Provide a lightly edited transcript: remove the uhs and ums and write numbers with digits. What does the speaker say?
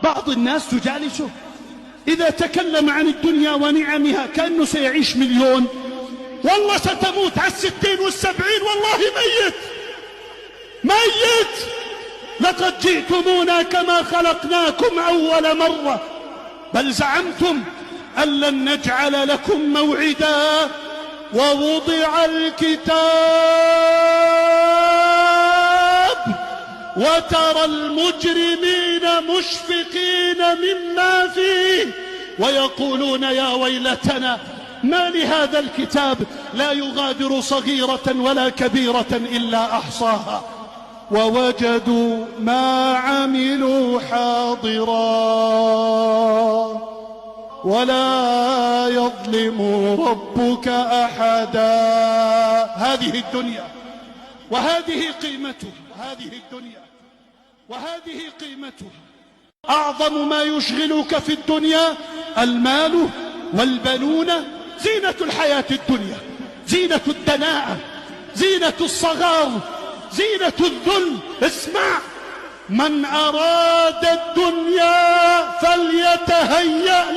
بعض الناس تجالسه إذا تكلم عن الدنيا ونعمها كأنه سيعيش مليون، والله ستموت على 60 و70، والله ميت. لقد جئتمونا كما خلقناكم أول مرة، بل زعمتم أن لن نجعل لكم موعدا. ووضع الكتاب وترى المجرمين مشفقين مما فيه ويقولون يا ويلتنا ما لهذا الكتاب لا يغادر صغيرة ولا كبيرة إلا أحصاها ووجدوا ما عملوا حاضرا ولا يظلم ربك أحدا. هذه الدنيا وهذه قيمتها، وهذه قيمتها. أعظم ما يشغلك في الدنيا المال والبنون، زينة الحياة الدنيا، زينة الدناءة، زينة الصغار، زينة الذل. اسمع، من أراد الدنيا فليتهيأ